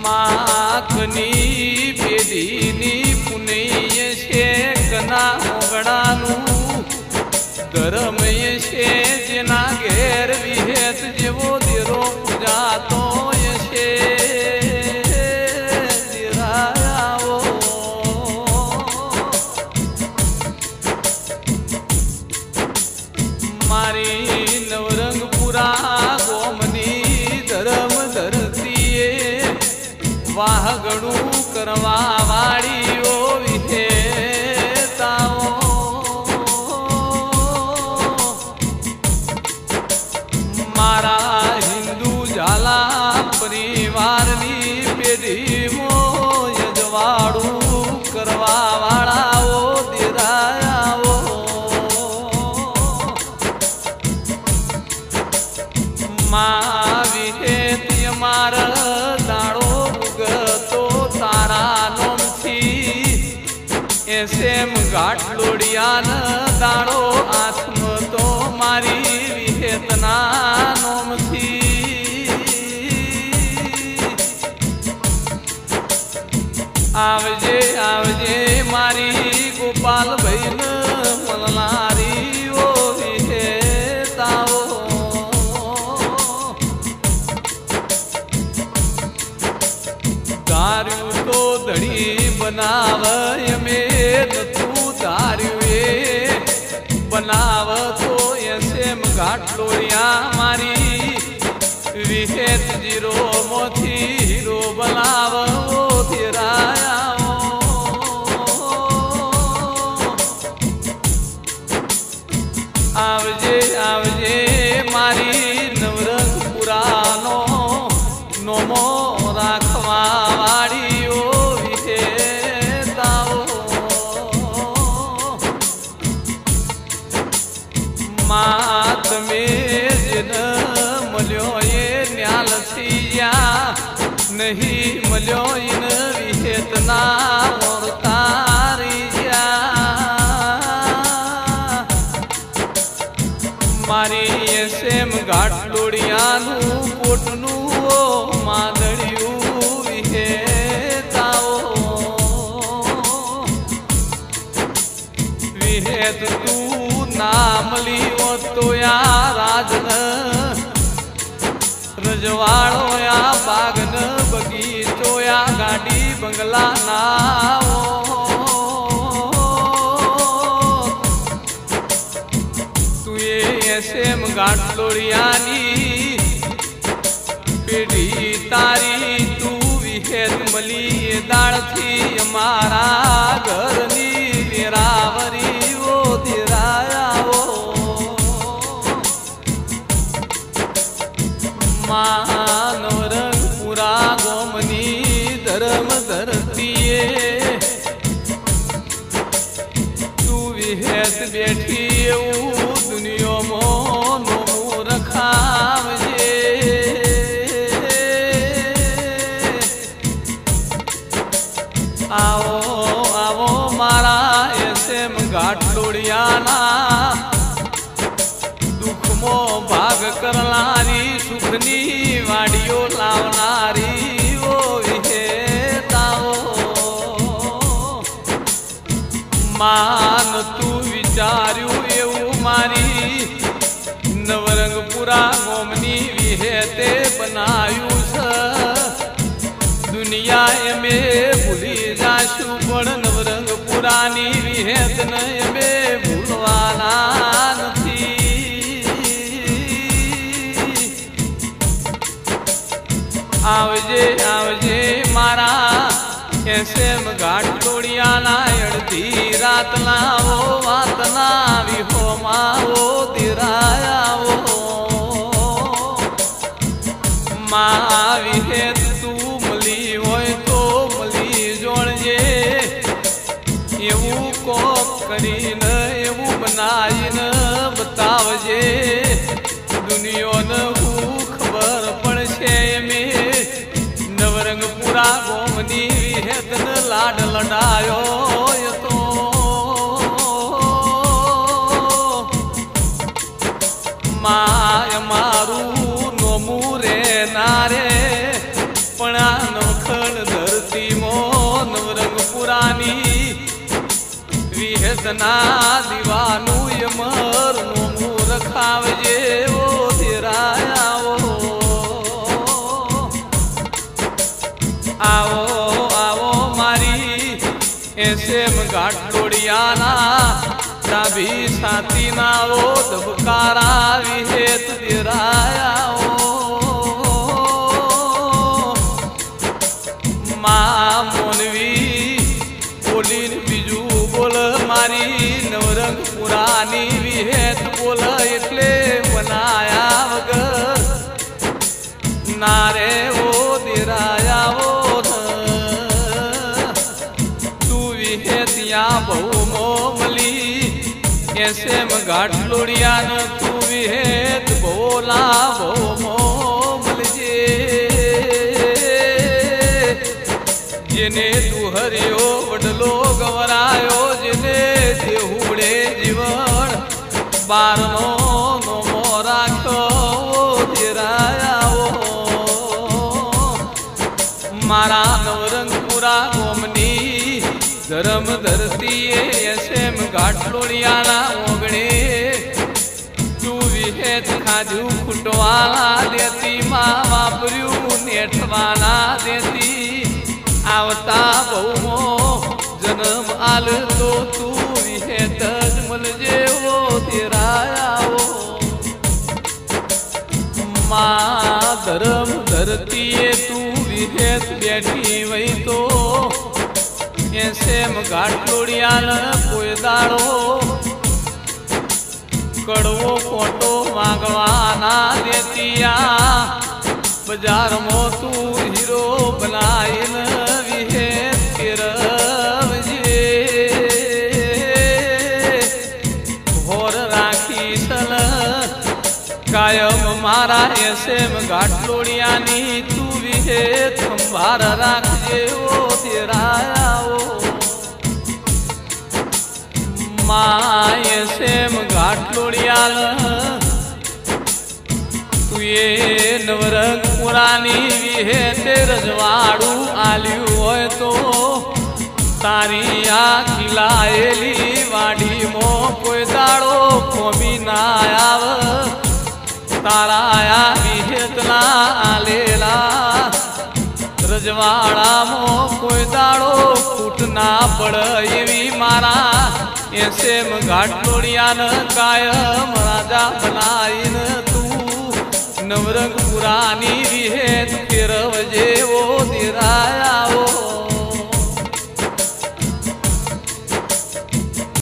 માખની પેઢીની પુનૈય છે કના ઓગણાનું ધર્મ છે જેના ઘેર વિહેત જેવો દેરો પૂજાતો છે મારી નવરંગપુરા ગોમની ધર્મ ધરતીએ વાહગણું કરવા વાળીઓ વિહેતાઓ મારા હિન્દુ ઝાલા પરિવારની પેઢીમાં યજવાડું કરવા વાળાઓ દેરાયાઓ માં વિહેતી અમારા દાડો ઉગતો તારા નોમથી એસેમ ગાંઠલોડિયાના દાડો આત્મ તો મારી વિહેતના નોમથી આવજે આવજે મારી ગોપાલભાઈને મળનારી ઓ વિહેતાઓ ધાર્યું તો ધડી બનાવ એમે નતું ધાર્યું એ બનાવ તો એસેમ ગાંઠલોડિયા મારી વિહેત જીરો મોથી હીરો બનાવ આવજે આવજે મારી નવરંગપુરાનો નોમો રાખવા વાળીઓ વિહેતાઓ માં તમે જેને મળ્યો એ ન્યાલથી યા નહીં મળ્યો એને વિહેતના મોરતારી મારી એસેમ ગાંઠલોડિયાનું પોટનું માદળિયું વિહેતાઓ વિહેત તું ના મળી તો યા રાજન રજવાડો યા બાગન બગીચો યા ગાડી બંગલા નાઓ એસેમ ગાંઠલોડિયાની પેઢી તારી તું વિહેત મળી દાળથી અમારા ઘરની વેરાવરીઓ દેરાયાઓ નવરંગપુરા ગોમની ધર્મ ધરતીએ તું વિહેત બેઠી એવું દુનિયામાં નોમું રખાવજે આવો આવો મારા એસેમ ગાંઠલોડિયાના દુઃખમાં ભાગ કરનારી સુખની વાડીઓ લાવનારી ઓ વિહેતાઓ માન તું વિચાર્યું એવું મારી નવરંગપુરા ગોમની વિહેતે બનાવ્યું છે દુનિયા એમે ભૂલી જાશું પણ નવરંગપુરાની વિહેતને એમે ભૂલવાના નથી આવજે આવજે મારા એસેમ ગાંઠલોડિયાના અડધી રાતના ઓ વાતના વિહોમાઓ દિરાયાઓ માં વિહેત તું મળી હોય તો મળી જોણજે એવું કોક કરીને એવું બનાવીને બતાવજે દુનિયાને હું ખબર પડશે એમે નવરંગપુરા ગોમની વિહેતને લાડ લડાયો તો માં મારું નોમું રે નારે પણ આ નખ વિહેતના દીવાનું યમર નોમું રખાવજે ઓ ધીરાયા આવો આવો મારી એસેમ ગાંઠલોડિયાના ડાભી સાતીના ઓ ધબકારા વિહેત ધીરાયા મા મોનવી બોલીને બીજું બોલ મારી નવરંગ પુરાની વિહેત બોલ એટલે બનાયા વગર નારે ઓ દેરાયા તું વિહેતિયા બહુ મોમલી એસેમ ગાંઠલોડિયાને તું વિહેત બોલા બહુ મોમલજે જેને તું હરિયો વડલો ગવરાયો જેને દેહુડે જીવન બારનો નોમો રાખો ધીરાયા મારા નવરંગપુરા ગોમની ધરમ ધરતીએ એસેમ ગાંઠલોડિયાના ઓગણે તું વિહેત ખાધું ફૂટવાના દેતી માં વાપર્યું નેઠવાના દેતી આવતા બહુમો જન્મ આલ તો તું વિહેત જ મળજે ઓ ધીરાયા મા ધરમ ધરતીએ તું વિહેત બેઠી વઈ તો એસેમ ગાંઠલોડિયાને કોઈ દાડો કડવો કોટો માંગવાના દેતિયા બજારમાં તું હીરો બનાવીને વિહેત ફેરવજે હોર રાખી સલ કાયમ મારા એસેમ ગાંઠલોડિયાની તું વિહેત સંભાર રાખજે ઓ ધીરાયા મા એસેમ ગાંઠલોડિયા તું એ નવરંગપુરાની વિહેતે રજવાડું આલ્યું હોય તો તારી આ ખીલાયેલી વાડીમાં કોઈ દાડો કોમી ના આવ તારા આ વિહેતના આલેલા રજવાડામાં કોઈ દાડો ફૂટ ના પડે એવી મારા એસેમ ગાંઠલોડિયાને કાયમ રાજા બનાવીને તું નવરંગપુરાની વિહેત ફેરવજે ઓ ધીરાયા